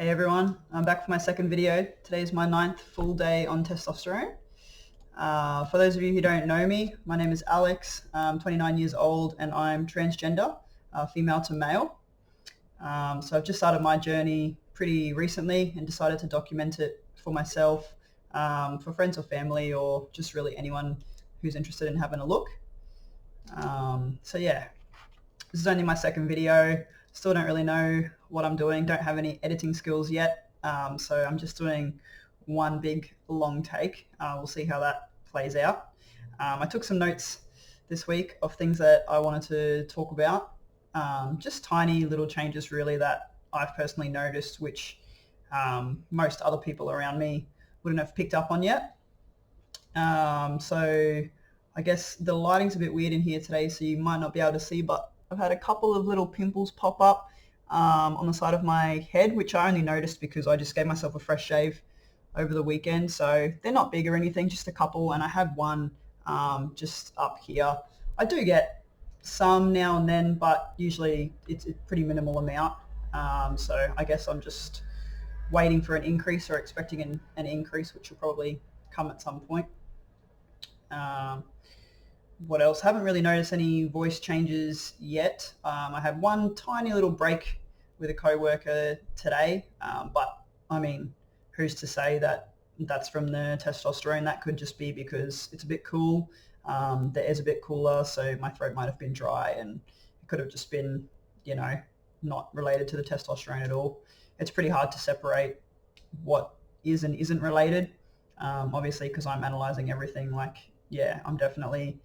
Hey everyone, I'm back for my second video. Today's my 9th full day on testosterone. For those of you who don't know me, my name is Alex. I'm 29 years old and I'm transgender, female to male. So I've just started my journey pretty recently and decided to document it for myself, for friends or family, or just really anyone who's interested in having a look. So yeah, this is only my second video. Still don't really know what I'm doing. Don't have any editing skills yet. So I'm just doing one big long take. We'll see how that plays out. I took some notes this week of things that I wanted to talk about. Just tiny little changes really that I've personally noticed, which most other people around me wouldn't have picked up on yet. So I guess the lighting's a bit weird in here today, so you might not be able to see, but I've had a couple of little pimples pop up on the side of my head, which I only noticed because I just gave myself a fresh shave over the weekend. So they're not big or anything, just a couple. And I have one just up here. I do get some now and then, but usually it's a pretty minimal amount. So I guess I'm just waiting for an increase or expecting an increase, which will probably come at some point. What else? Haven't really noticed any voice changes yet. I had one tiny little break with a coworker today, but I mean, who's to say that that's from the testosterone? That could just be because it's a bit cool. The air's a bit cooler, so my throat might have been dry, and it could have just been, not related to the testosterone at all. It's pretty hard to separate what is and isn't related, obviously, because I'm analyzing everything. I'm definitely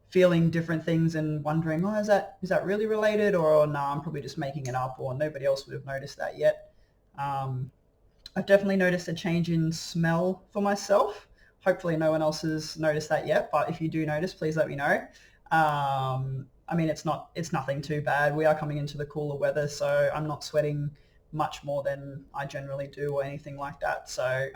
feeling different things and wondering, is that really related, or no, I'm probably just making it up, or nobody else would have noticed that yet. I've definitely noticed a change in smell for myself. Hopefully no one else has noticed that yet, but if you do notice, please let me know. It's nothing too bad. We are coming into the cooler weather, so I'm not sweating much more than I generally do or anything like that. So,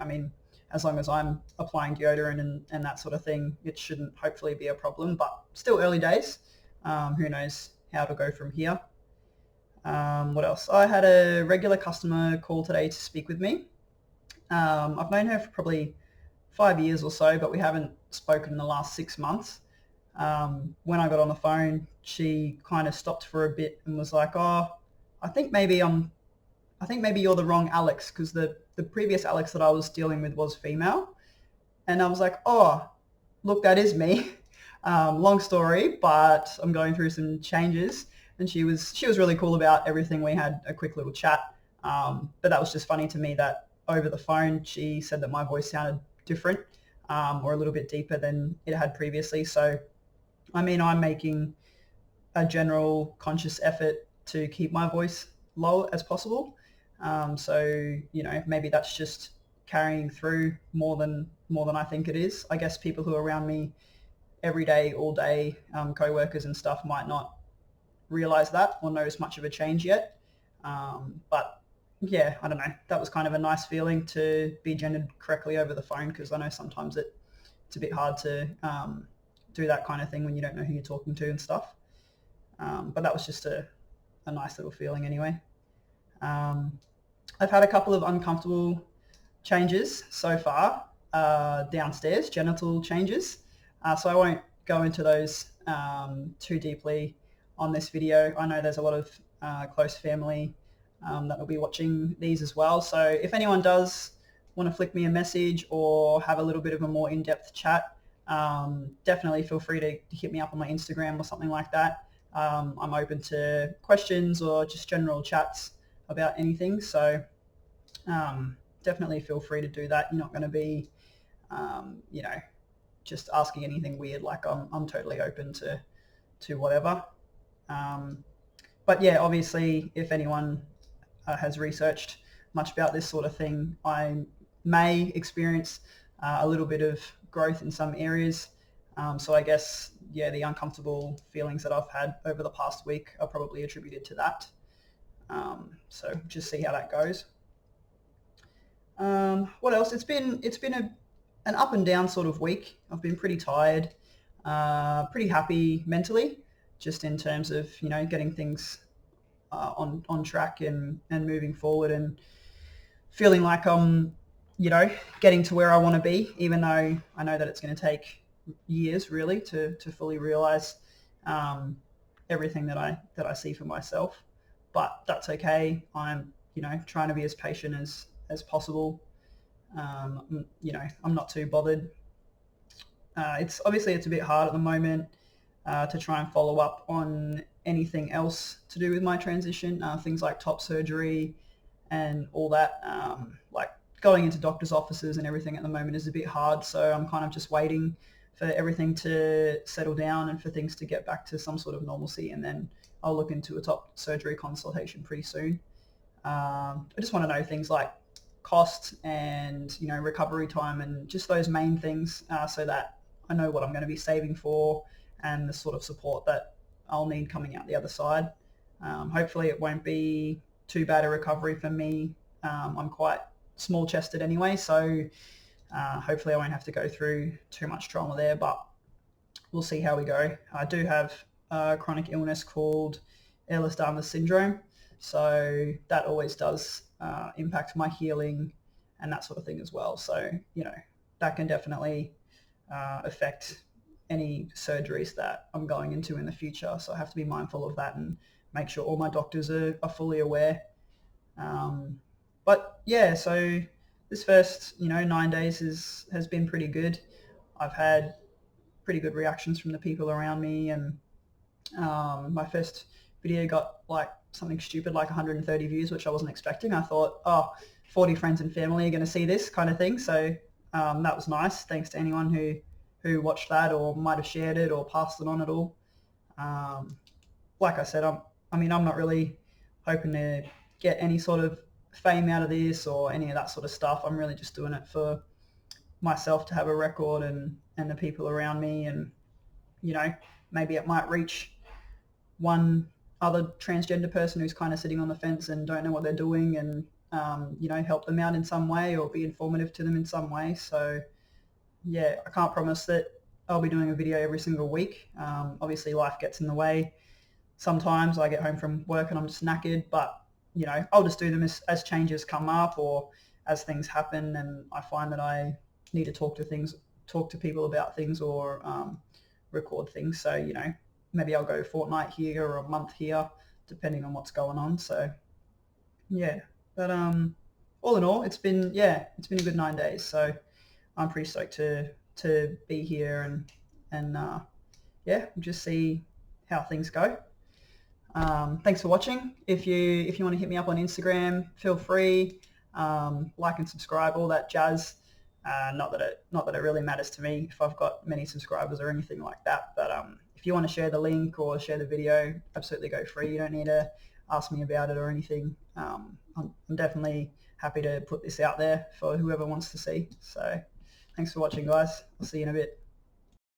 as long as I'm applying deodorant and that sort of thing, it shouldn't hopefully be a problem, but still early days. Who knows how to go from here. What else? I had a regular customer call today to speak with me. I've known her for probably 5 years or so, but we haven't spoken in the last 6 months. When I got on the phone, she kind of stopped for a bit and was like, I think maybe you're the wrong Alex, because the previous Alex that I was dealing with was female. And I was like, oh, look, that is me. Long story, but I'm going through some changes. And she was really cool about everything. We had a quick little chat. But that was just funny to me that over the phone, she said that my voice sounded different, or a little bit deeper than it had previously. So, I'm making a general conscious effort to keep my voice low as possible. Maybe that's just carrying through more than I think it is. I guess people who are around me every day, all day, co-workers and stuff, might not realize that or notice much of a change yet. But yeah, I don't know. That was kind of a nice feeling to be gendered correctly over the phone, because I know sometimes it's a bit hard to do that kind of thing when you don't know who you're talking to and stuff. But that was just a nice little feeling anyway. I've had a couple of uncomfortable changes so far, downstairs, genital changes. So I won't go into those too deeply on this video. I know there's a lot of close family that will be watching these as well. So if anyone does want to flick me a message or have a little bit of a more in-depth chat, definitely feel free to hit me up on my Instagram or something like that. I'm open to questions or just general chats about anything. So definitely feel free to do that. You're not going to be, just asking anything weird. Like I'm totally open to whatever. But yeah, obviously, if anyone has researched much about this sort of thing, I may experience a little bit of growth in some areas. So I guess, the uncomfortable feelings that I've had over the past week are probably attributed to that. So just see how that goes. What else? It's been an up and down sort of week. I've been pretty tired, pretty happy mentally, just in terms of getting things on track and moving forward. And feeling like I'm, getting to where I want to be, even though I know that it's going to take years really to fully realize everything that I see for myself. But that's okay. I'm, trying to be as patient as possible. I'm not too bothered. It's a bit hard at the moment to try and follow up on anything else to do with my transition, things like top surgery and all that. Like going into doctor's offices and everything at the moment is a bit hard, so I'm kind of just waiting for everything to settle down and for things to get back to some sort of normalcy, and then I'll look into a top surgery consultation pretty soon. I just want to know things like cost and recovery time and just those main things, so that I know what I'm going to be saving for and the sort of support that I'll need coming out the other side. Hopefully it won't be too bad a recovery for me. I'm quite small chested anyway, so hopefully I won't have to go through too much trauma there, but we'll see how we go. I do have a chronic illness called Ehlers-Danlos syndrome, so that always does impact my healing and that sort of thing as well. So, that can definitely affect any surgeries that I'm going into in the future. So I have to be mindful of that and make sure all my doctors are fully aware. But yeah, so this first, 9 days has been pretty good. I've had pretty good reactions from the people around me, and my first video got like something stupid like 130 views, which I wasn't expecting. I thought, 40 friends and family are going to see this kind of thing. So that was nice. Thanks to anyone who watched that or might have shared it or passed it on at all. Like I said, I'm not really hoping to get any sort of fame out of this or any of that sort of stuff. I'm really just doing it for myself to have a record and the people around me, and maybe it might reach one other transgender person who's kind of sitting on the fence and don't know what they're doing, and help them out in some way or be informative to them in some way. So yeah, I can't promise that I'll be doing a video every single week. Obviously life gets in the way. Sometimes I get home from work and I'm just knackered, but I'll just do them as changes come up or as things happen, and I find that I need to talk to people about things, or record things. So maybe I'll go a fortnight here or a month here, depending on what's going on. So yeah, but all in all, it's been a good 9 days. So I'm pretty stoked to be here and just see how things go. Thanks for watching. If you want to hit me up on Instagram, feel free. Like and subscribe, all that jazz. Not that it really matters to me if I've got many subscribers or anything like that. But if you want to share the link or share the video, absolutely go free. You don't need to ask me about it or anything. I'm definitely happy to put this out there for whoever wants to see. So thanks for watching, guys. I'll see you in a bit.